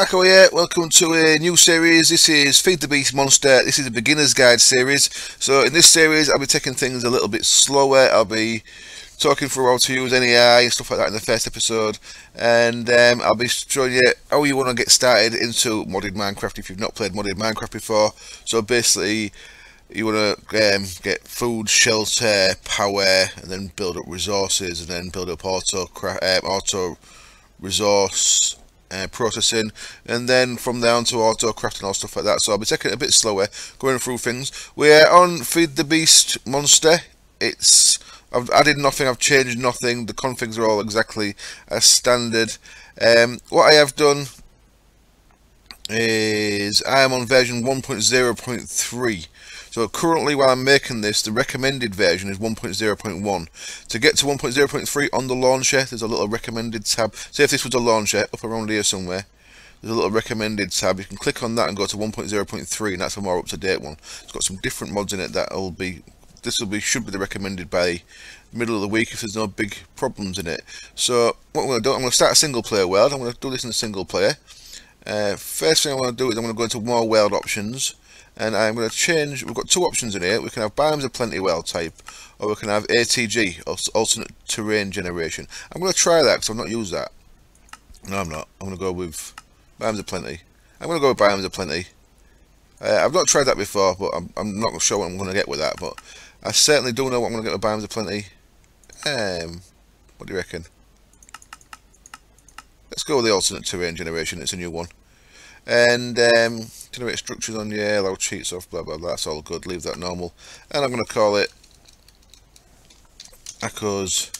Taco here, welcome to a new series. This is FTB Monster. This is a beginner's guide series. So in this series I'll be taking things a little bit slower. I'll be talking through how to use NEI and stuff like that in the first episode, and I'll be showing you how you want to get started into modded Minecraft if you've not played modded Minecraft before. So basically you want to get food, shelter, power, and then build up resources, and then build up auto resource processing, and then from there on to auto crafting, all stuff like that. So I'll be taking it a bit slower, going through things. We're on Feed the Beast Monster. I've added nothing, I've changed nothing. The configs are all exactly as standard. What I have done is I am on version 1.0.3. So currently, while I'm making this, the recommended version is 1.0.1. To get to 1.0.3 on the launcher, there's a little recommended tab. Say if this was a launcher, up around here somewhere, there's a little recommended tab. You can click on that and go to 1.0.3, and that's a more up-to-date one. It's got some different mods in it that'll be... should be the recommended by middle of the week if there's no big problems in it. So what I'm going to do, I'm going to start a single player world. I'm going to do this in a single player. First thing I want to do is I'm going to go into more world options, and I'm going to change. We've got two options in here. We can have Biomes of Plenty world type, or we can have ATG, alternate terrain generation. I'm going to try that because I've not used that. No, I'm not. I'm going to go with Biomes of Plenty. I'm going to go with Biomes of Plenty. I've not tried that before, but I'm not sure what I'm going to get with that. But I certainly do know what I'm going to get with Biomes of Plenty. What do you reckon? Let's go with the alternate terrain generation. It's a new one. And generate structures on, yeah, allow cheats off, blah blah blah. That's all good. Leave that normal. And I'm going to call it Echoes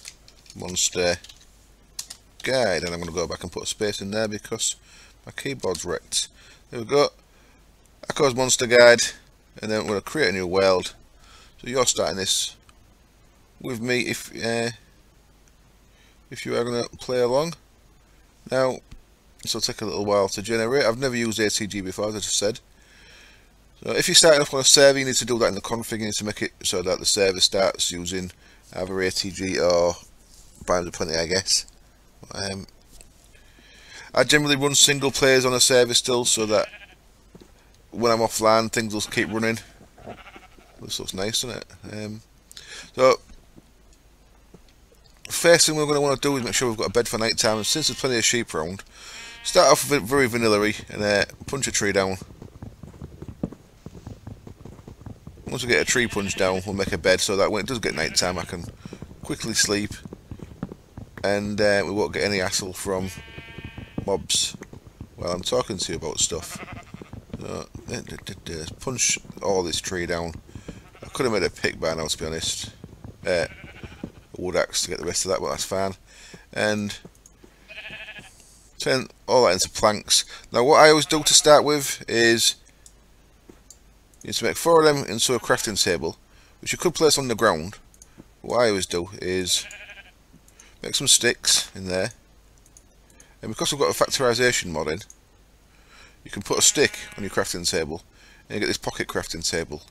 Monster Guide. And I'm going to go back and put a space in there because my keyboard's wrecked. There we go. Echoes Monster Guide, and then we're going to create a new world. So you're starting this with me if you are going to play along. Now this will take a little while to generate. I've never used ATG before, as I just said. So if you're starting off on a server, you need to do that in the config. You need to make it so that the server starts using either ATG or Biomes of Plenty, I guess. I generally run single players on a server still, so that when I'm offline, things will keep running. This looks nice, doesn't it? So, first thing we're going to want to do is make sure we've got a bed for night time. And since there's plenty of sheep around, start off very vanilla-y and punch a tree down. Once we get a tree punched down, we'll make a bed so that when it does get night time, I can quickly sleep, and we won't get any hassle from mobs while I'm talking to you about stuff. Let's punch all this tree down. I could have made a pick by now, to be honest. A wood axe to get the rest of that, but that's fine. And turn all that into planks. Now what I always do to start with is you need to make 4 of them into a crafting table, which you could place on the ground. What I always do is make some sticks in there, and because we've got a factorization mod in, you can put a stick on your crafting table and you get this pocket crafting table.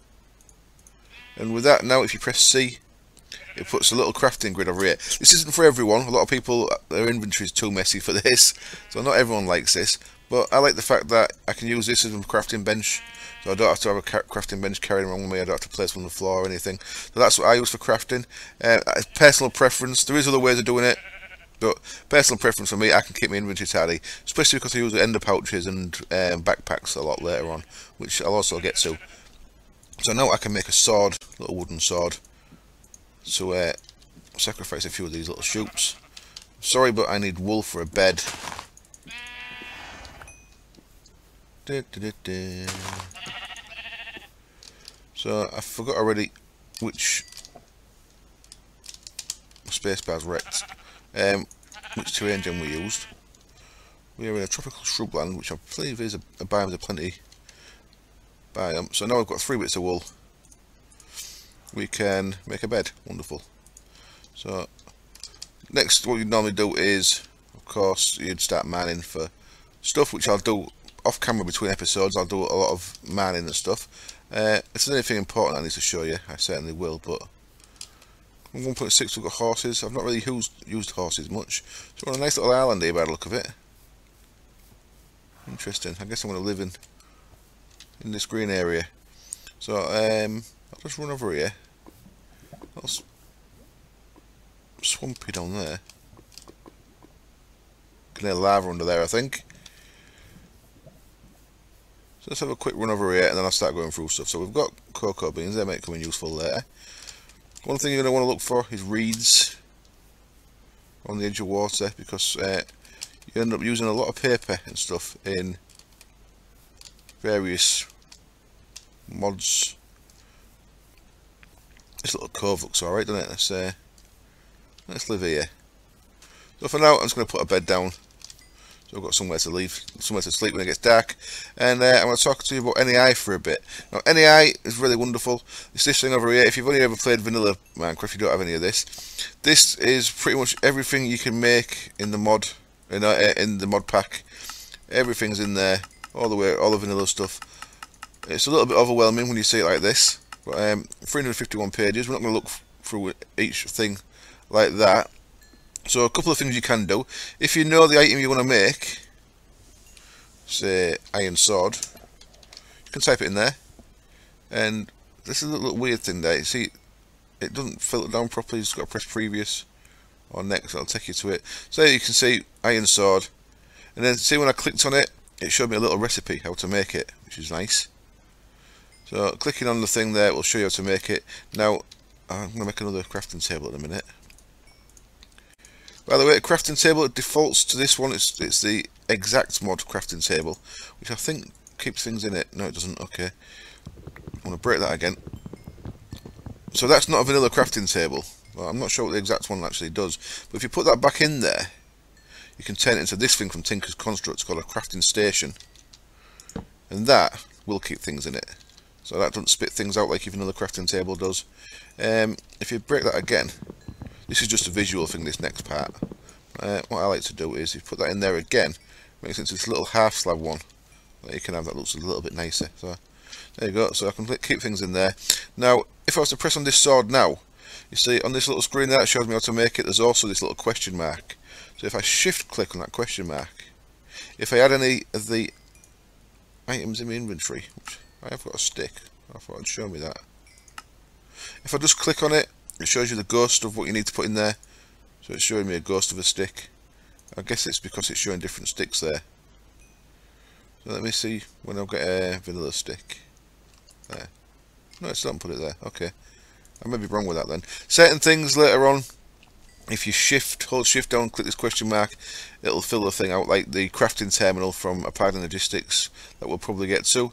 And with that, now if you press C, it puts a little crafting grid over here. This isn't for everyone. A lot of people, their inventory is too messy for this, so not everyone likes this. But I like the fact that I can use this as a crafting bench, so I don't have to have a crafting bench carrying around with me. I don't have to place one on the floor or anything. So that's what I use for crafting. Personal preference. There is other ways of doing it, but personal preference for me, I can keep my inventory tidy, especially because I use ender pouches and backpacks a lot later on, which I'll also get to. So now I can make a sword, a little wooden sword, to sacrifice a few of these little shoots. Sorry, but I need wool for a bed. So I forgot already which spacebar's wrecked. Which terrain gem we used. We are in a tropical shrubland, which I believe is a Biomes of Plenty biome. So now I've got 3 bits of wool. We can make a bed. Wonderful. So next, what you'd normally do is, of course, you'd start mining for stuff, which I'll do off camera between episodes. I'll do a lot of mining and stuff. If there's anything important I need to show you, I certainly will. But 1.6 we've got horses. I've not really used horses much. So we're on a nice little island here by the look of it. Interesting. I guess I'm going to live in this green area. So I'll just run over here. That's swampy down there. Can hear lava under there, I think. So let's have a quick run over here, and then I'll start going through stuff. So we've got cocoa beans. They might come in useful later. One thing you're going to want to look for is reeds on the edge of water, because you end up using a lot of paper and stuff in various mods. This little cove looks alright, doesn't it? Let's live here. So for now, I'm just going to put a bed down, so I've got somewhere to sleep when it gets dark. And I'm going to talk to you about NEI for a bit. Now, NEI is really wonderful. It's this thing over here. If you've only ever played vanilla Minecraft, you don't have any of this. This is pretty much everything you can make in the mod, in the mod pack. Everything's in there, all the vanilla stuff. It's a little bit overwhelming when you see it like this, but 351 pages. We're not going to look through each thing like that. So a couple of things you can do. If you know the item you want to make, say iron sword, you can type it in there. And this is a little weird thing there. You see, it doesn't filter down properly. You've got to press previous or next. That'll take you to it. So you can see iron sword, and then see when I clicked on it, it showed me a little recipe how to make it, which is nice. So clicking on the thing there will show you how to make it. Now I'm going to make another crafting table in a minute. By the way, a crafting table, it defaults to this one. It's the exact mod crafting table, which I think keeps things in it. No, it doesn't. Okay, I'm going to break that again. So that's not a vanilla crafting table. Well, I'm not sure what the exact one actually does, but if you put that back in there, you can turn it into this thing from Tinker's Construct called a crafting station, and that will keep things in it. So that doesn't spit things out like your vanilla crafting table does. If you break that again, this is just a visual thing, this next part. What I like to do is, if you put that in there again, makes it into this little half slab one that you can have that looks a little bit nicer. So there you go, so I can keep things in there. Now, if I was to press on this sword now, you see on this little screen there, it shows me how to make it. There's also this little question mark. So if I shift click on that question mark, if I add any of the items in my inventory, which I have got a stick, I thought it'd show me that. If I just click on it, it shows you the ghost of what you need to put in there. So it's showing me a ghost of a stick. I guess it's because it's showing different sticks there. So let me see when I'll get a vanilla stick. There. No, it still hasn't put it there. Okay. I may be wrong with that then. Certain things later on, if you hold shift down, click this question mark, it'll fill the thing out, like the crafting terminal from Applied Logistics that we'll probably get to.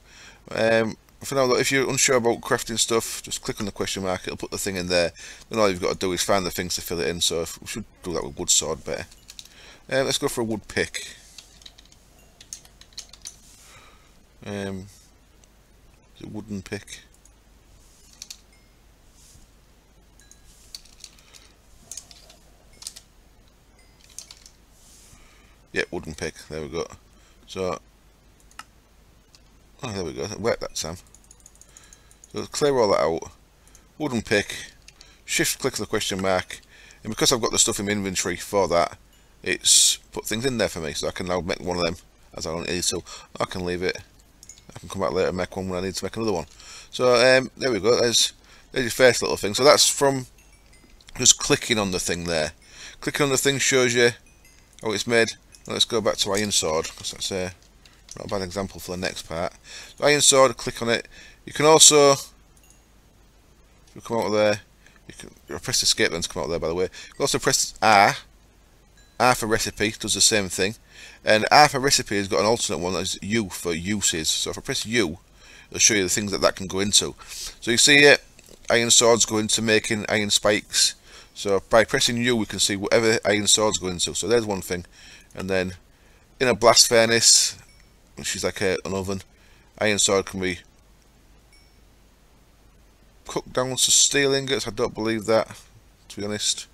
For now though, if you're unsure about crafting stuff, just click on the question mark, it'll put the thing in there. Then all you've got to do is find the things to fill it in, so we should do that with wood sword better. Let's go for a wood pick. Is it wooden pick? Yeah, wooden pick, there we go. So, oh, there we go, wet that Sam. So clear all that out, wooden pick, shift click the question mark, and because I've got the stuff in my inventory for that, it's put things in there for me, so I can now make one of them as I don't need to. I can leave it, I can come back later and make one when I need to make another one. So there we go, there's your first little thing. So that's from just clicking on the thing there. Clicking on the thing shows you how it's made. Now let's go back to iron sword, because that's not a bad example for the next part. So iron sword, click on it. You can also, if you come out of there, you can press escape then to come out of there, by the way. You can also press R. R for recipe does the same thing, and R for recipe has got an alternate one that is U for uses. So if I press U, it'll show you the things that can go into. So you see it, iron swords go into making iron spikes. So by pressing U, we can see whatever iron swords go into. So there's one thing, and then in a blast furnace, which is like an oven, iron sword can be cooked down to steel ingots. I don't believe that, to be honest.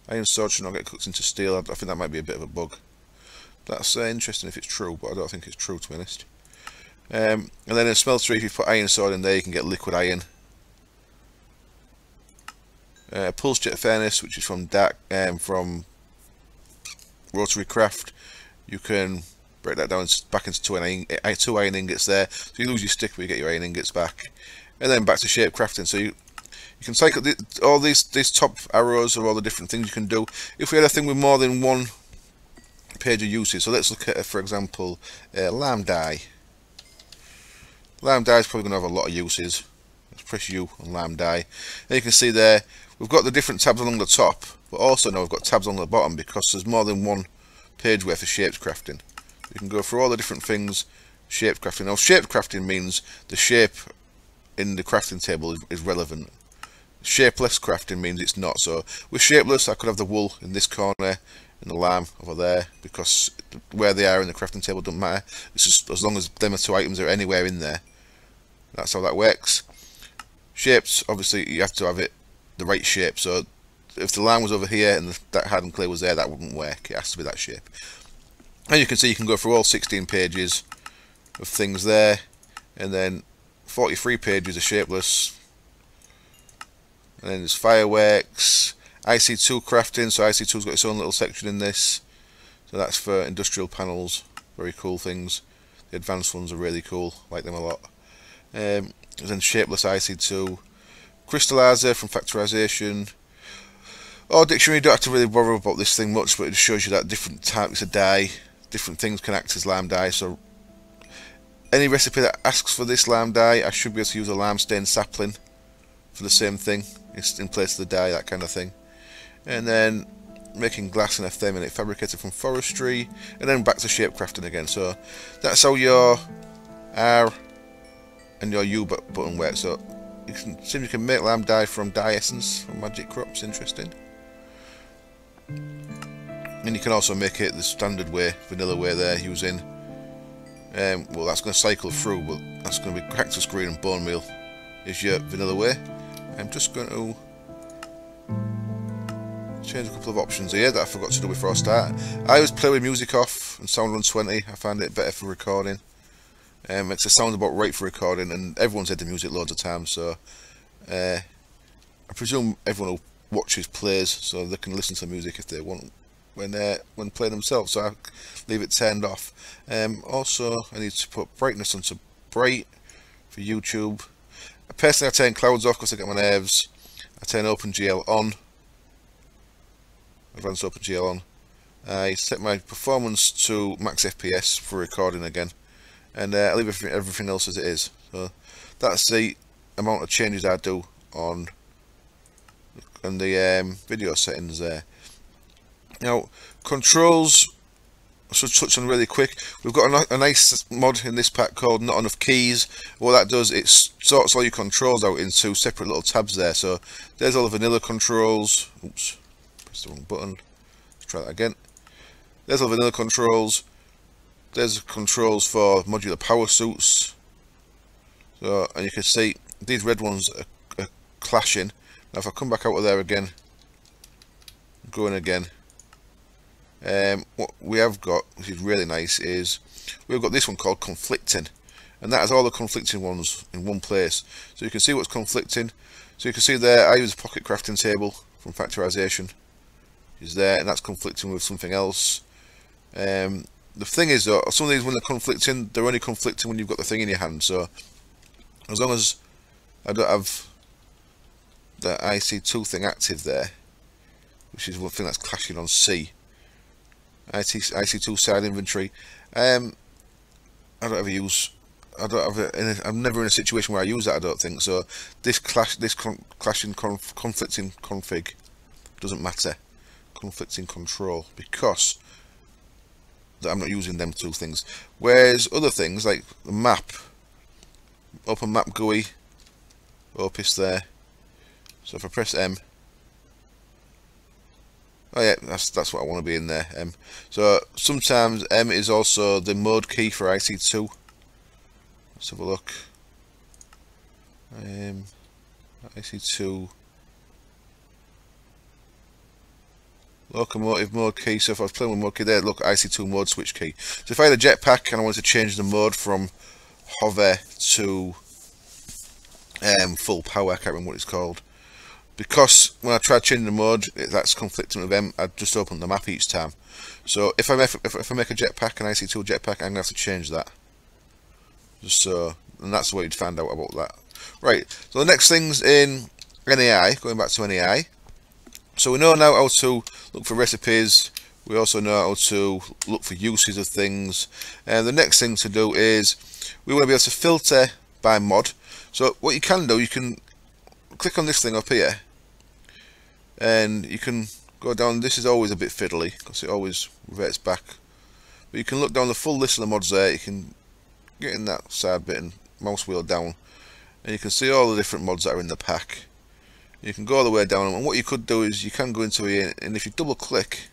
Iron sword should not get cooked into steel. I think that might be a bit of a bug. That's interesting if it's true, but I don't think it's true, to be honest. And then in a smeltery, if you put iron sword in there, you can get liquid iron. Pulse jet furnace, which is from Rotary Craft, you can break that down back into two iron ingots there. So you lose your stick, but you get your iron ingots back. And then back to shape crafting. So you can cycle all these top arrows are all the different things you can do. If we had a thing with more than one page of uses, so let's look at, for example, lamb dye. Lamb dye is probably going to have a lot of uses. Let's press U on lamb dye. And you can see there, we've got the different tabs along the top, but also now we've got tabs on the bottom because there's more than one page worth of shapes crafting. You can go through all the different things, shape crafting. Now, shape crafting means the shape in the crafting table is relevant. Shapeless crafting means it's not. So with shapeless, I could have the wool in this corner and the lamb over there, because where they are in the crafting table doesn't matter. It's just as long as them two items are anywhere in there. That's how that works. Shapes, obviously you have to have it the right shape. So if the lamb was over here and that hardened clay was there, that wouldn't work. It has to be that shape. And you can see you can go through all 16 pages of things there, and then 43 pages of shapeless. And then there's fireworks, IC2 crafting. So IC2's got its own little section in this. So that's for industrial panels. Very cool things. The advanced ones are really cool. Like them a lot. And then shapeless IC2, crystallizer from factorization. Dictionary, you don't have to really bother about this thing much, but it just shows you that different types of dye, different things can act as lamb dye. So any recipe that asks for this lamb dye, I should be able to use a lamb stained sapling for the same thing. It's in place of the dye, that kind of thing. And then making glass in a thermite fabricated from forestry, and then back to shape crafting again. So that's how your R and your U button works. So you can see you can make lamb dye from dye essence from magic crops. Interesting. And you can also make it the standard way, vanilla way there, using well, that's going to cycle through, but that's going to be cactus green and bone meal is your vanilla way. I'm just going to change a couple of options here that I forgot to do before I start. I always play with music off and sound on 20. I find it better for recording. Makes the sound about right for recording, and everyone's had the music loads of times, so I presume everyone who watches plays, so they can listen to music if they want when playing themselves. So I leave it turned off. Also, I need to put brightness onto bright for YouTube. Personally, I turn clouds off because I get my nerves. I turn OpenGL on. Advanced OpenGL on. I set my performance to max FPS for recording again, and I leave everything else as it is. So that's the amount of changes I do on the video settings there. Now, controls, I should touch on really quick. We've got a nice mod in this pack called Not Enough Keys. What that does, it sorts all your controls out into separate little tabs there. So there's all the vanilla controls. Oops, press the wrong button. Let's try that again. There's all the vanilla controls. There's controls for modular power suits. So, and you can see these red ones are clashing. Now if I come back out of there again, go in again, what we have got, which is really nice, is we've got this one called conflicting, and that has all the conflicting ones in one place. So you can see what's conflicting. So you can see there, I use a pocket crafting table from factorization. Is there, and that's conflicting with something else. The thing is though, some of these, when they're conflicting, they're only conflicting when you've got the thing in your hand. So as long as I don't have the IC2 thing active there, which is one thing that's clashing on C, IC2 side inventory, I'm never in a situation where I use that, I don't think. So this clashing conflicting config doesn't matter, conflicting control, because I'm not using them two things. Whereas other things like the map, open map GUI, Opus there. So if I press M, oh yeah, that's what I want to be in there. M. So sometimes M is also the mode key for IC2. Let's have a look. IC2 locomotive mode key. So if I was playing with mode key there, look, IC2 mode switch key. So if I had a jetpack and I wanted to change the mode from hover to full power, I can't remember what it's called. because when I try changing the mode, that's conflicting with them. I just open the map each time. So if I make a jetpack, an IC2 jetpack, I'm gonna have to change that. Just so, and that's the way you'd find out about that. Right. So the next thing's in NEI. Going back to NEI. So we know now how to look for recipes. We also know how to look for uses of things. And the next thing to do is we want to be able to filter by mod. So what you can do, you can click on this thing up here, and you can go down. This is always a bit fiddly because it always reverts back. But you can look down the full list of the mods there. You can get in that side bit and mouse wheel down, and you can see all the different mods that are in the pack. You can go all the way down, and what you could do is you can go into here, and if you double click,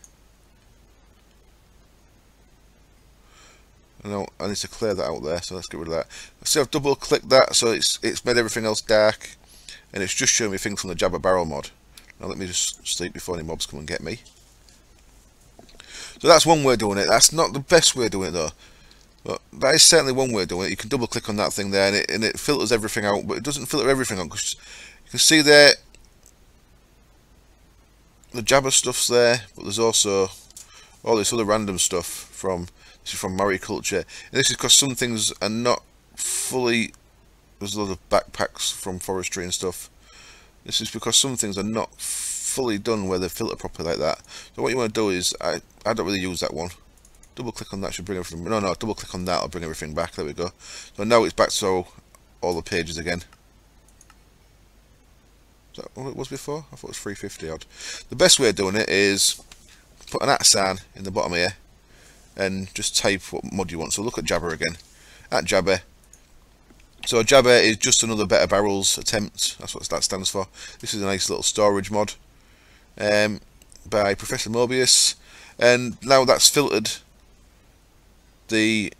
I need to clear that out there, so let's get rid of that. See, I've double clicked that, so it's made everything else dark, and it's just showing me things from the Jabba Barrel mod. Now let me just sleep before any mobs come and get me. So that's one way of doing it. That's not the best way of doing it though, but that is certainly one way of doing it. You can double click on that thing there, and it filters everything out, but it doesn't filter everything out, because you can see there the Jabba stuff's there, but there's also all this other random stuff from mariculture, and this is because some things are not fully. There's a lot of backpacks from forestry and stuff. This is because some things are not fully done where they filter properly like that. So what you want to do is, I don't really use that one. Double click on that should bring everything. No, double click on that, I'll bring everything back. There we go. So now it's back to all the pages again. Is that what it was before? I thought it was 350 odd. The best way of doing it is put an @ sign in the bottom here and just type what mod you want. So look at Jabba again. @Jabba. So Jabba is just another Better Barrels attempt. That's what that stands for. This is a nice little storage mod by Professor Mobius, and now that's filtered the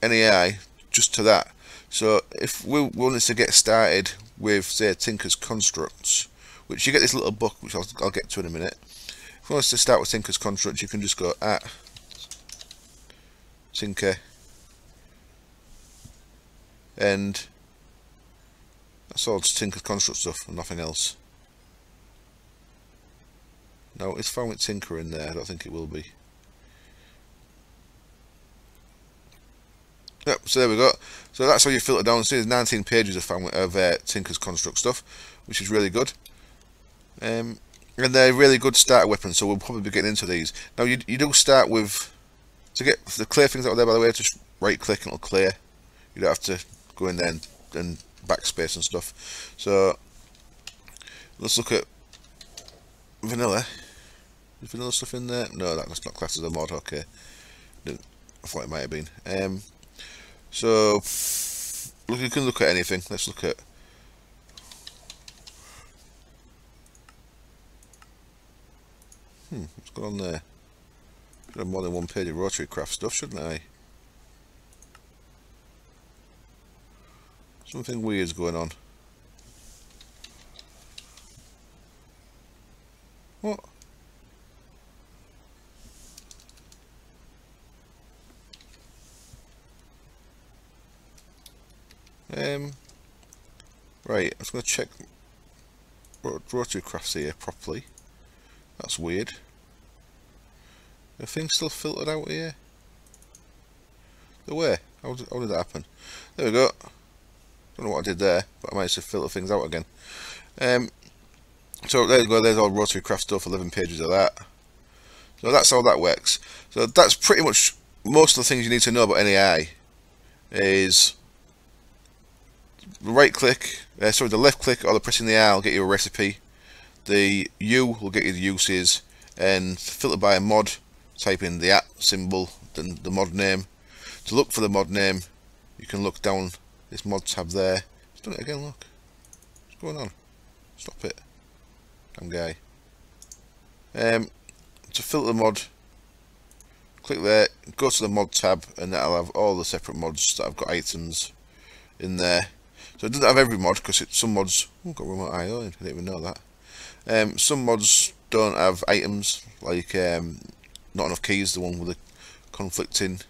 NEI just to that. So if we wanted to get started with, say, Tinker's Constructs, which you get this little book, which I'll get to in a minute. If you want us to start with Tinker's Constructs, you can just go @Tinker, and that's all just Tinker's Construct stuff and nothing else. Now, it's found with Tinker in there. I don't think it will be. Yep, so there we go. So that's how you filter down. See, there's 19 pages of Tinker's Construct stuff, which is really good. And they're really good starter weapons, so we'll probably be getting into these. Now, you do start with, to get the clear things out there, by the way, just right click and it'll clear. You don't have to go in there and backspace and stuff. So let's look at vanilla. Is vanilla stuff in there? No, that's not classed as a mod. Okay, I thought it might have been. So look, you can look at anything. Let's look at what's going on there. Should have more than one page of rotary craft stuff, shouldn't I? Something weird's going on. What? Right, I was going to check rotary crafts here properly. That's weird. Are things still filtered out here? The way? How did that happen? There we go. Don't know what I did there, but I managed to filter things out again. So there you go, there's all rotary craft stuff, 11 pages of that. So that's how that works. So that's pretty much most of the things you need to know about NEI. Is the right click, the left click or the pressing the R will get you a recipe. The U will get you the uses, and filter by a mod, type in the @ symbol, then the mod name. To look for the mod name, you can look down this mod tab there. It's done it again, look. What's going on? Stop it. Damn guy. To filter the mod, click there, go to the mod tab, and that'll have all the separate mods that have got items in there. So it doesn't have every mod, because some mods... Oh, got remote IO, I didn't even know that. Some mods don't have items, like not enough keys, the one with the conflicting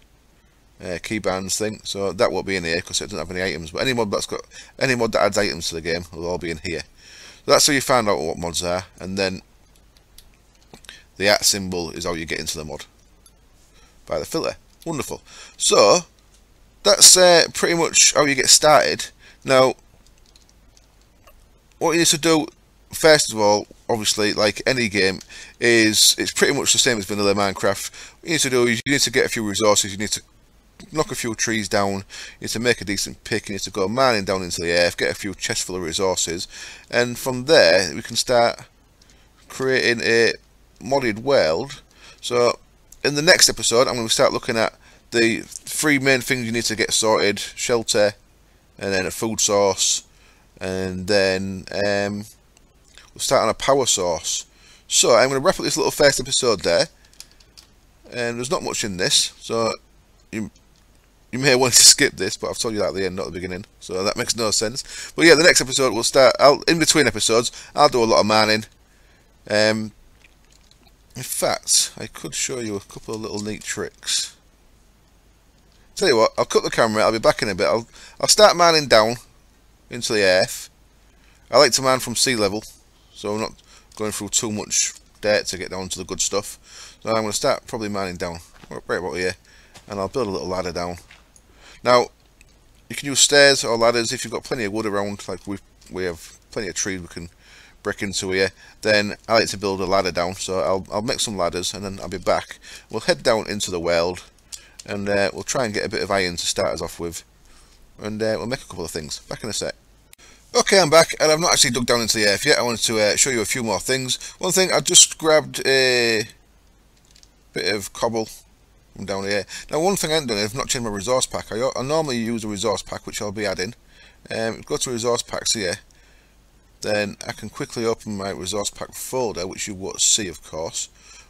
keybands thing. So that won't be in here because it doesn't have any items. But any mod that adds items to the game will all be in here. So that's how you find out what mods are, and then the @ symbol is how you get into the mod by the filter. Wonderful. So that's pretty much how you get started. Now, what you need to do first of all, obviously, like any game, is it's pretty much the same as vanilla Minecraft. What you need to do is you need to get a few resources. You need to knock a few trees down. You need to make a decent pick. You need to go mining down into the earth, get a few chests full of resources, and from there we can start creating a modded world. So in the next episode, I'm going to start looking at the 3 main things you need to get sorted: shelter, and then a food source, and then we'll start on a power source. So I'm going to wrap up this little first episode there, and there's not much in this, so you may want to skip this, but I've told you that at the end, not the beginning, so that makes no sense. But yeah, the next episode we'll start. In between episodes, I'll do a lot of mining. In fact, I could show you a couple of little neat tricks. Tell you what, I'll cut the camera. I'll be back in a bit. I'll start mining down into the earth. I like to mine from sea level, so I'm not going through too much dirt to get down to the good stuff. So I'm going to start probably mining down right about here, and I'll build a little ladder down. Now, you can use stairs or ladders if you've got plenty of wood around. Like we have plenty of trees we can break into here. Then I like to build a ladder down, so I'll make some ladders, and then I'll be back. We'll head down into the world, and we'll try and get a bit of iron to start us off with, and we'll make a couple of things. Back in a sec. Okay, I'm back, and I've not actually dug down into the earth yet. I wanted to show you a few more things. One thing, I just grabbed a bit of cobble from down here. Now, one thing I haven't done is I've not changed my resource pack. I normally use a resource pack, which I'll be adding. Go to resource packs here. Then I can quickly open my resource pack folder, which you won't see, of course.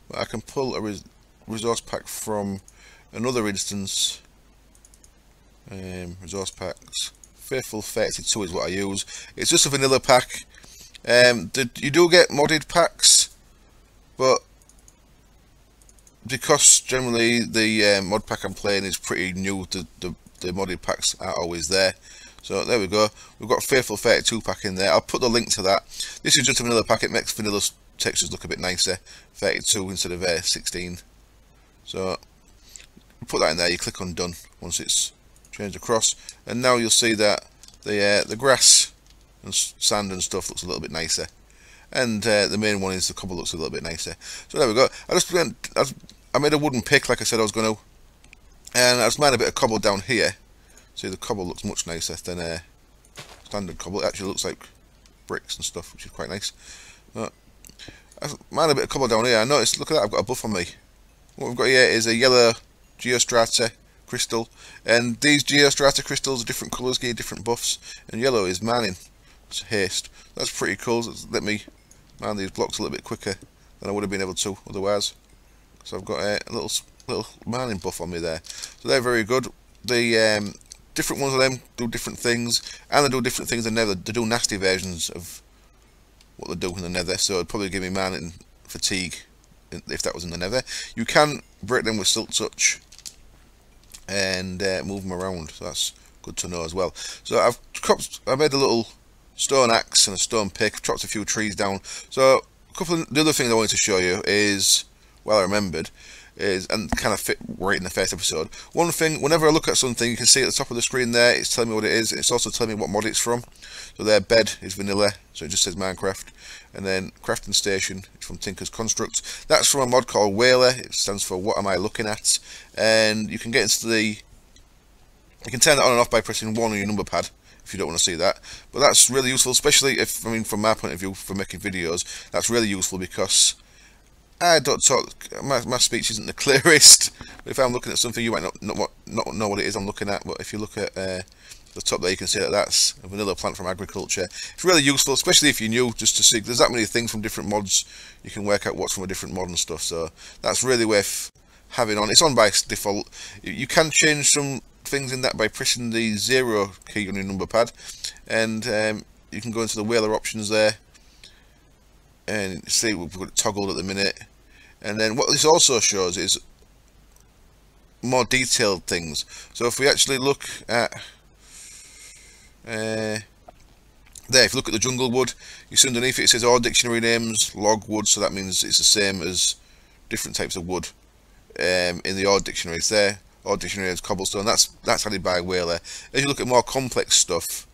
But I can pull a resource pack from another instance. Resource packs. Faithful 32 is what I use. It's just a vanilla pack. You do get modded packs, but because generally the mod pack I'm playing is pretty new, the modded packs aren't always there. So there we go. We've got Faithful 32 pack in there. I'll put the link to that. This is just a vanilla pack. It makes vanilla textures look a bit nicer. 32 instead of 16. So put that in there. You click on done once it's changed across, and now you'll see that the grass and sand and stuff looks a little bit nicer, and the main one is the cobble looks a little bit nicer. So there we go. I made a wooden pick like I said I was going to, and I just made a bit of cobble down here. See, the cobble looks much nicer than standard cobble. It actually looks like bricks and stuff, which is quite nice. I've made a bit of cobble down here. I noticed, look at that, I've got a buff on me. What we've got here is a yellow geostrata crystal, and these geostrata crystals are different colours, give you different buffs, and yellow is mining. It's haste. That's pretty cool. It's let me mine these blocks a little bit quicker than I would have been able to otherwise. So I've got a little mining buff on me there. So they're very good. The different ones of them do different things, and they do different things in Nether. They do nasty versions of what they do in the Nether, so it'd probably give me mining fatigue if that was in the Nether. You can break them with Silk Touch and move them around, so that's good to know as well. So I made a little stone axe and a stone pick, chopped a few trees down. So a couple of the other things I wanted to show you is, well, I remembered, and kind of fit right in the first episode. One thing, whenever I look at something, you can see at the top of the screen there, it's telling me what it is. It's also telling me what mod it's from. So their bed is vanilla, so it just says Minecraft. And then crafting station is from Tinker's Construct. That's from a mod called WAILA. It stands for What Am I Looking At? And you can get into you can turn it on and off by pressing 1 on your number pad if you don't want to see that. But that's really useful, especially if, I mean, from my point of view, for making videos, that's really useful because I don't talk, my speech isn't the clearest. If I'm looking at something, you might not know what it is I'm looking at, but if you look at the top there, you can see that that's a vanilla plant from agriculture. It's really useful, especially if you're new, just to see, there's that many things from different mods, you can work out what's from a different mod and stuff, so that's really worth having on. It's on by default. You can change some things in that by pressing the 0 key on your number pad, and you can go into the WAILA options there, and see we've got it toggled at the minute. And then what this also shows is more detailed things. So if we actually look at There, if you look at the jungle wood, you see underneath it says all dictionary names, log wood, so that means it's the same as different types of wood in the odd dictionaries there. Odd dictionary is cobblestone, that's added by WAILA. As you look at more complex stuff,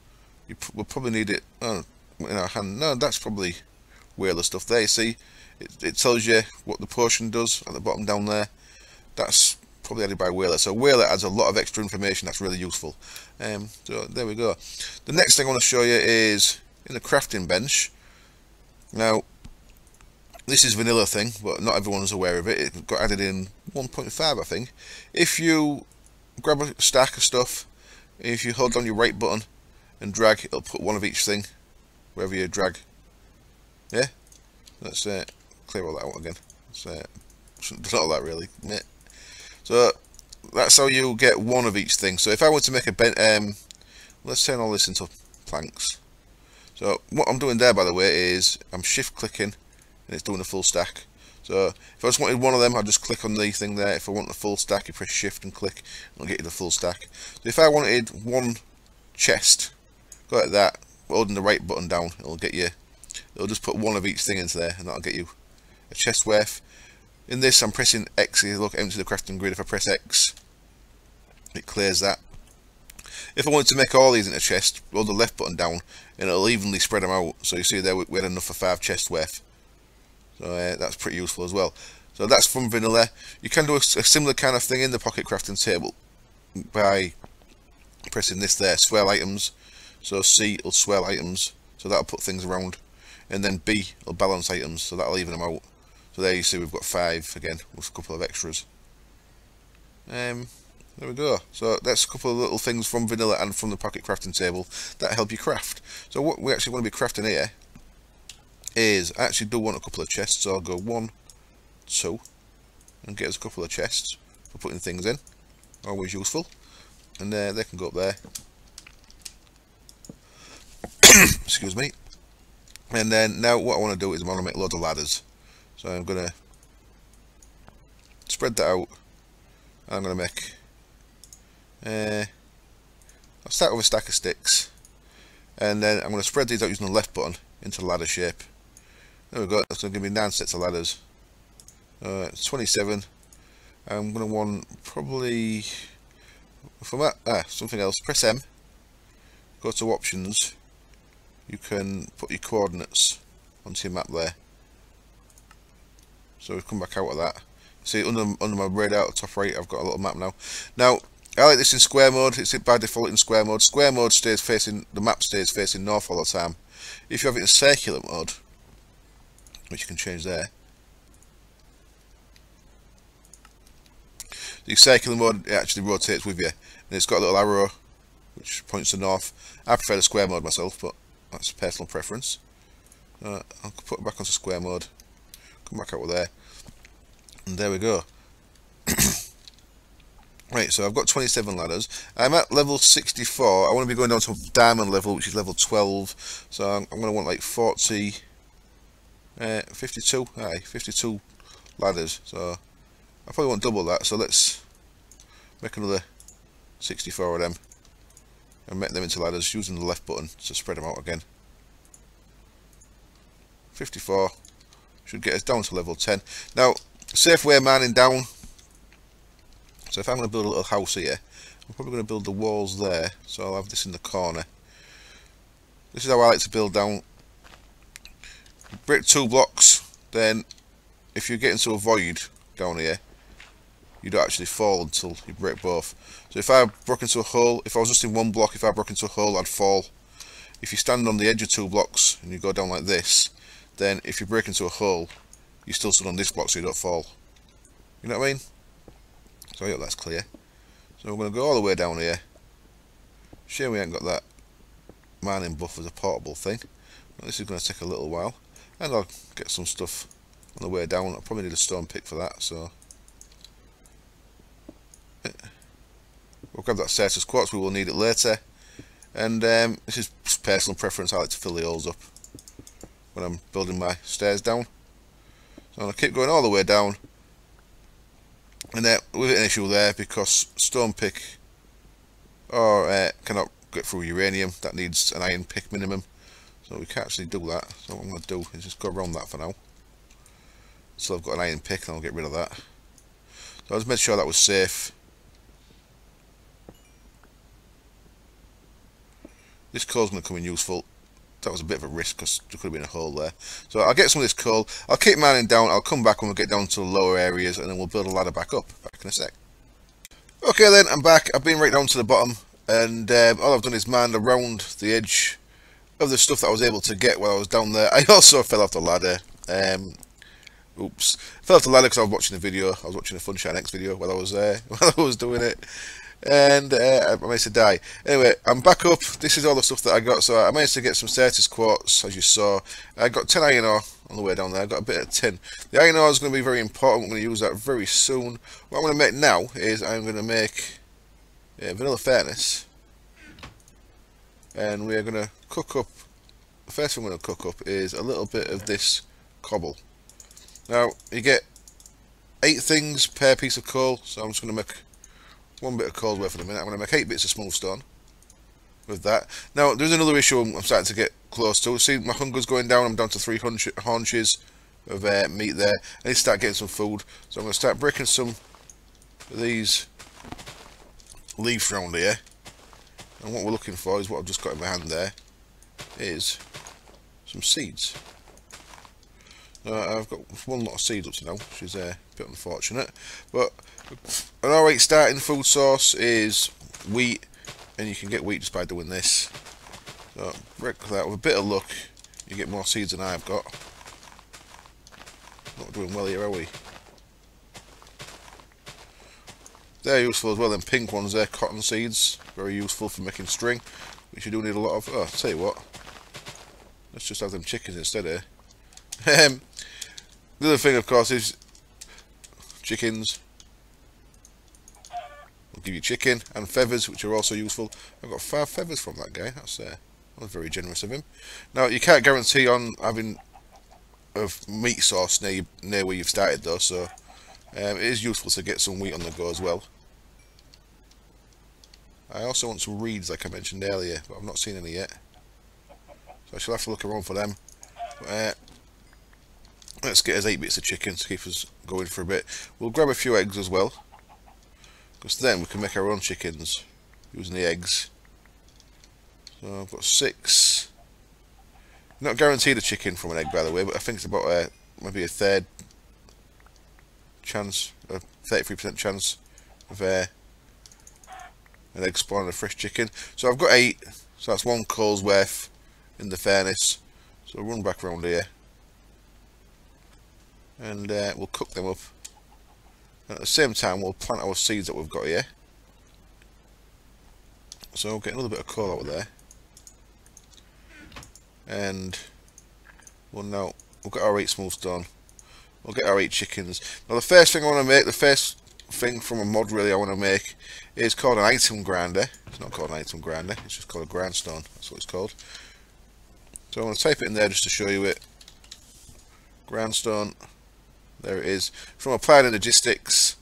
we'll probably need it in our hand. No, that's probably WAILA stuff there. You see, it tells you what the potion does at the bottom down there. That's probably added by WAILA. So WAILA adds a lot of extra information that's really useful. So there we go. The next thing I want to show you is in the crafting bench. Now, this is vanilla thing, but not everyone's aware of it. It got added in 1.5, I think. If you grab a stack of stuff, if you hold down your right button and drag, it'll put one of each thing wherever you drag. Yeah? Let's clear all that out again. Shouldn't do all that really. Yeah. So that's how you get one of each thing. So if I want to make a let's turn all this into planks. So what I'm doing there, by the way, is I'm shift clicking and it's doing a full stack. So if I just wanted one of them, I'll just click on the thing there. If I want the full stack, you press shift and click and it'll get you the full stack. So if I wanted one chest, go like that, holding the right button down, it'll just put one of each thing into there and that'll get you a chest worth. In this, I'm pressing X. You look, empty the crafting grid. If I press X, it clears that. If I wanted to make all these into a chest, hold the left button down, and it'll evenly spread them out. So you see there, we had enough for 5 chest worth. So that's pretty useful as well. So that's from vanilla. You can do a similar kind of thing in the pocket crafting table by pressing this there, swirl items. So C will swirl items, so that'll put things around, and then B will balance items, so that'll even them out. So there you see we've got 5 again with a couple of extras. There we go. So that's a couple of little things from vanilla and from the pocket crafting table that help you craft. So what we actually want to be crafting here is, I actually do want a couple of chests, so I'll go 1, 2 and get us a couple of chests for putting things in. Always useful. And they can go up there. Excuse me. And then now what I want to do is I want to make loads of ladders. So I'm going to spread that out. I'm going to make I'll start with a stack of sticks, and then I'm going to spread these out using the left button into the ladder shape. There we go. That's going to give me 9 sets of ladders. It's 27. I'm going to want probably from that something else. Press M. Go to options. You can put your coordinates onto your map there. So we've come back out of that. See under my radar top right, I've got a little map now. Now I like this in square mode. It's by default in square mode. Square mode stays facing, the map stays facing north all the time. If you have it in circular mode, which you can change there, the circular mode, it actually rotates with you, and it's got a little arrow which points to north. I prefer the square mode myself, but that's personal preference. I'll put it back onto square mode. Come back out with there, and there we go. Right, so I've got 27 ladders. I'm at level 64. I want to be going down to diamond level, which is level 12. So I'm going to want like 52. 52 ladders. So I probably want double that. So let's make another 64 of them and make them into ladders using the left button to spread them out again. 54 should get us down to level 10. Now, safe way mining down. So if I'm going to build a little house here, I'm probably going to build the walls there, so I'll have this in the corner. This is how I like to build down. Break 2 blocks, then if you get into a void down here, you don't actually fall until you break both. So if I broke into a hole, if I was just in 1 block, if I broke into a hole, I'd fall. If you stand on the edge of 2 blocks and you go down like this, then if you break into a hole, you still stood on this block so you don't fall. You know what I mean? So I hope that's clear. So we're going to go all the way down here. Shame we ain't got that mining buff as a portable thing. But this is going to take a little while. And I'll get some stuff on the way down. I'll probably need a stone pick for that. So we'll grab that Certus quartz. We will need it later. And this is personal preference. I like to fill the holes up when I'm building my stairs down. So I'm going to keep going all the way down. And with an issue there because stone pick cannot get through uranium. That needs an iron pick minimum. So we can't actually do that. So what I'm going to do is just go around that for now. So I've got an iron pick and I'll get rid of that. So I just made sure that was safe. This coal's going to come in useful. That was a bit of a risk because there could have been a hole there. So I'll get some of this coal. I'll keep mining down. I'll come back when we get down to the lower areas and then we'll build a ladder back up. Back in a sec. Okay then, I'm back. I've been right down to the bottom and all I've done is mined around the edge of the stuff that I was able to get while I was down there. I also fell off the ladder. Oops. Fell off the ladder because I was watching the video. I was watching a Funshine X video while I was while I was doing it. And I managed to die. Anyway, I'm back up. This is all the stuff that I got. So I managed to get some Certus quartz, as you saw. I got 10 iron ore on the way down there. I got a bit of tin. The iron ore is going to be very important. I'm going to use that very soon. What I'm going to make now is I'm going to make a vanilla furnace. And we are going to cook up. The first thing I'm going to cook up is a little bit of this cobble. Now, you get 8 things per piece of coal. So I'm just going to make 1 bit of coal worth in a minute. I'm going to make 8 bits of smooth stone with that. Now, there's another issue I'm starting to get close to. See, my hunger's going down. I'm down to 3 haunches of meat there. I need to start getting some food. So I'm going to start breaking some of these leaves around here. And what we're looking for is what I've just got in my hand there. Is some seeds. I've got 1 lot of seeds up to now, which is a bit unfortunate. But an alright starting food source is wheat, and you can get wheat just by doing this. So break that with a bit of luck, you get more seeds than I've got. Not doing well here, are we? They're useful as well. Them pink ones, they're cotton seeds, very useful for making string, which you do need a lot of. Oh, I'll tell you what, let's just have them chickens instead here. The other thing, of course, is chickens. I'll give you chicken and feathers, which are also useful. I've got 5 feathers from that guy. That's very generous of him. Now, you can't guarantee on having a meat source near where you've started, though. So it is useful to get some wheat on the go as well. I also want some reeds, like I mentioned earlier, but I've not seen any yet. So I shall have to look around for them. Let's get us 8 bits of chicken to keep us going for a bit. We'll grab a few eggs as well, because then we can make our own chickens using the eggs. So I've got 6. Not guaranteed a chicken from an egg, by the way, but I think it's about maybe a third chance, a 33% chance of an egg spawning a fresh chicken. So I've got 8, so that's 1 coal's worth in the furnace. So we'll run back around here. And we'll cook them up, and at the same time we'll plant our seeds that we've got here. So we'll get another bit of coal out of there, and we'll get our 8 smooth stone, we'll get our 8 chickens. Now the first thing I want to make, the first thing from a mod really I want to make, is called an item grinder. It's not called an item grinder, it's just called a grindstone, that's what it's called. So I'm going to type it in there just to show you it. Grindstone. There it is, from Applied Logistics,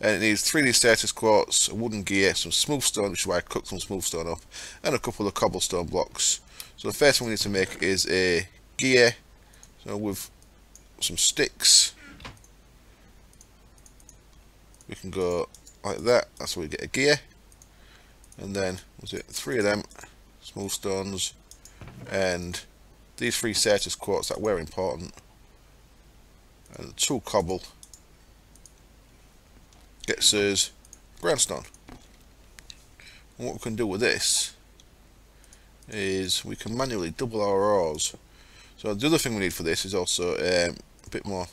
and it needs 3D Certus quartz, a wooden gear, some smooth stone, which is why I cooked some smooth stone up, and a couple of cobblestone blocks. So the first thing we need to make is a gear, so with some sticks, we can go like that, that's where we get a gear, and then, was it 3 of them, smooth stones, and these 3 Certus quartz that were important, and 2 cobble gets us grindstone. And what we can do with this is we can manually double our ores. So the other thing we need for this is also a bit more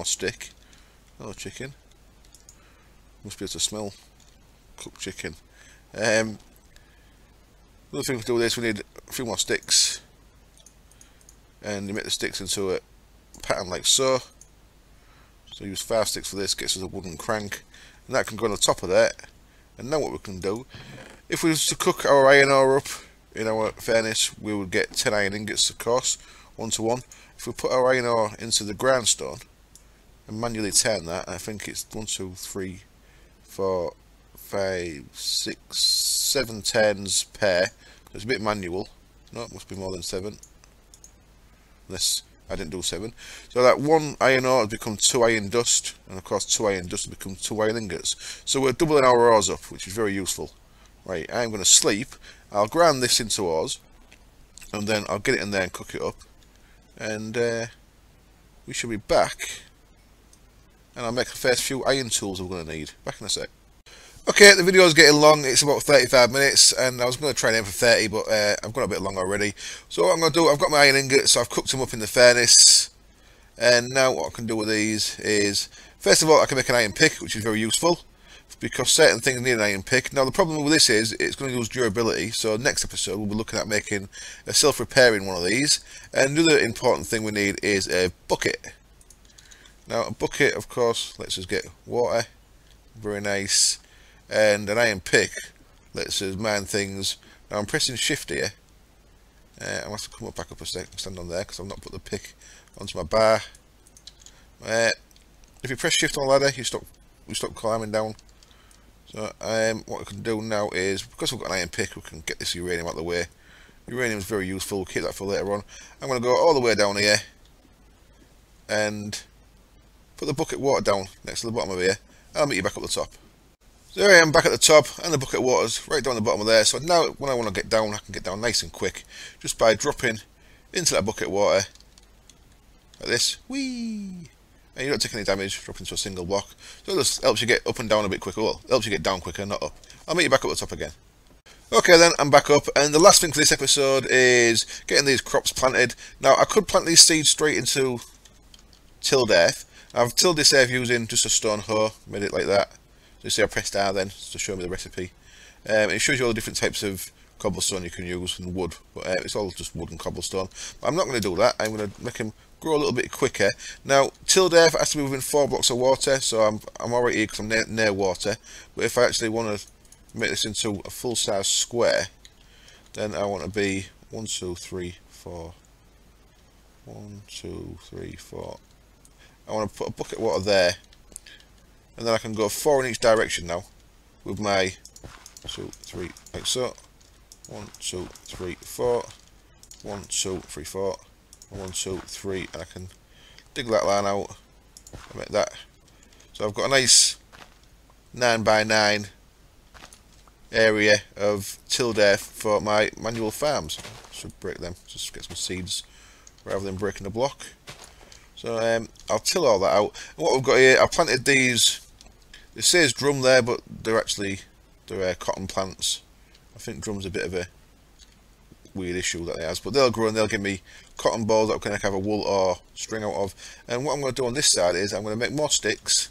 stick. Hello chicken. Must be able to smell cooked chicken. The other thing to do with this, we need a few more sticks, and you make the sticks into a pattern like so. So use 5 sticks for this, gets us a wooden crank, and that can go on the top of that. And now what we can do, if we was to cook our iron ore up in our furnace, we would get 10 iron ingots of course, 1 to 1. If we put our iron ore into the grindstone and manually turn that, I think it's 1, 2, 3, 4, 5, 6, 7 turns per, so it's a bit manual. No, it must be more than 7. Unless I didn't do 7. So that 1 iron ore has become 2 iron dust, and of course 2 iron dust has become 2 iron ingots. So we're doubling our ores up, which is very useful. Right, I'm going to sleep. I'll grind this into ores, and then I'll get it in there and cook it up, and we should be back, and I'll make the first few iron tools we're going to need. Back in a sec. Okay, the video is getting long. It's about 35 minutes, and I was going to try and aim for 30, but I've gone a bit long already. So what I'm going to do, I've got my iron ingots, so I've cooked them up in the furnace, and now what I can do with these is, first of all, I can make an iron pick, which is very useful, because certain things need an iron pick. Now the problem with this is, it's going to lose durability, so next episode we'll be looking at making a self-repairing one of these, and the other important thing we need is a bucket. Now a bucket, of course, lets us get water, very nice. And an iron pick lets us mine things. Now I'm pressing shift here. I'm going to have to come back up a sec and stand on there because I've not put the pick onto my bar. If you press shift on the ladder, you stop climbing down. So what we can do now is, because we've got an iron pick, we can get this uranium out of the way. Uranium is very useful, we'll keep that for later on. I'm going to go all the way down here and put the bucket water down next to the bottom of here. I'll meet you back up the top. So there I am back at the top, and the bucket of water's right down the bottom of there. So now when I want to get down, I can get down nice and quick just by dropping into that bucket of water like this. Whee! And you don't take any damage, drop into a single block. So it just helps you get up and down a bit quicker. Well, helps you get down quicker, not up. I'll meet you back up at the top again. Okay then, I'm back up, and the last thing for this episode is getting these crops planted. Now I could plant these seeds straight into tilled earth. I've tilled this earth using just a stone hoe, made it like that. So you see I pressed R then to show me the recipe. It shows you all the different types of cobblestone you can use and wood, but it's all just wood and cobblestone. But I'm not going to do that. I'm going to make them grow a little bit quicker. Now tilled earth has to be within 4 blocks of water, so I'm already here because I'm near water. But if I actually want to make this into a full size square, then I want to be 1, 2, 3, 4. 1, 2, 3, 4. I want to put a bucket of water there. And then I can go 4 in each direction now with my 2, 3, like so. 1, 2, 3, 4. 1, 2, 3, 4. 1, 2, 3. And I can dig that line out and make that. So I've got a nice 9 by 9 area of tilled earth for my manual farms. Should break them, just get some seeds rather than breaking the block. So I'll till all that out. And what we've got here, I've planted these. It says drum there, but they're cotton plants. I think drum's a bit of a weird issue that it has, but they'll grow and they'll give me cotton balls that I can have a wool or string out of. And what I'm going to do on this side is I'm going to make more sticks.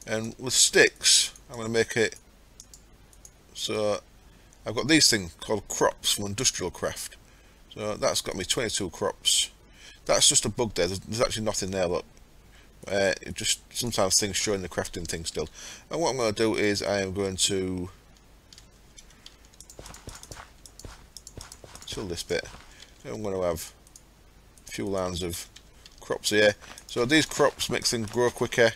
And with sticks, I'm going to make it so I've got these things called crops from Industrial Craft. So that's got me 22 crops. That's just a bug there. There's actually nothing there. Look, it just sometimes things showing the crafting thing still. And what I'm going to do is I am going to till this bit. I'm going to have a few lines of crops here. So these crops make things grow quicker.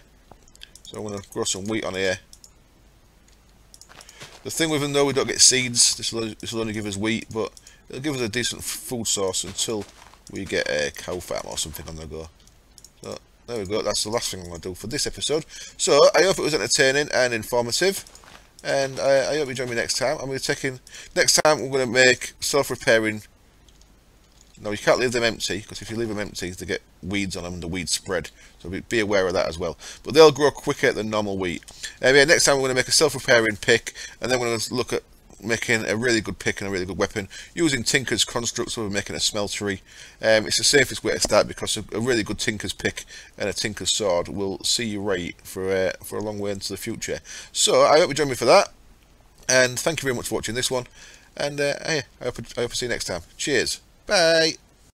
So I'm going to grow some wheat on here. The thing with them though, we don't get seeds. This will only give us wheat, but it'll give us a decent food source until we get a cow farm or something on the go. So there we go, that's the last thing I'm going to do for this episode. So I hope it was entertaining and informative, and I hope you join me next time. Next time we're going to make self-repairing. Now you can't leave them empty, because if you leave them empty they get weeds on them and the weeds spread, so be aware of that as well. But they'll grow quicker than normal wheat. Yeah, next time we're going to make a self-repairing pick, and then we're going to look at making a really good pick and a really good weapon using Tinker's constructs. So we're making a smeltery. It's the safest way to start, because a really good Tinker's pick and a Tinker's sword will see you right for a long way into the future. So I hope you join me for that, and thank you very much for watching this one, and I hope to see you next time. Cheers, bye.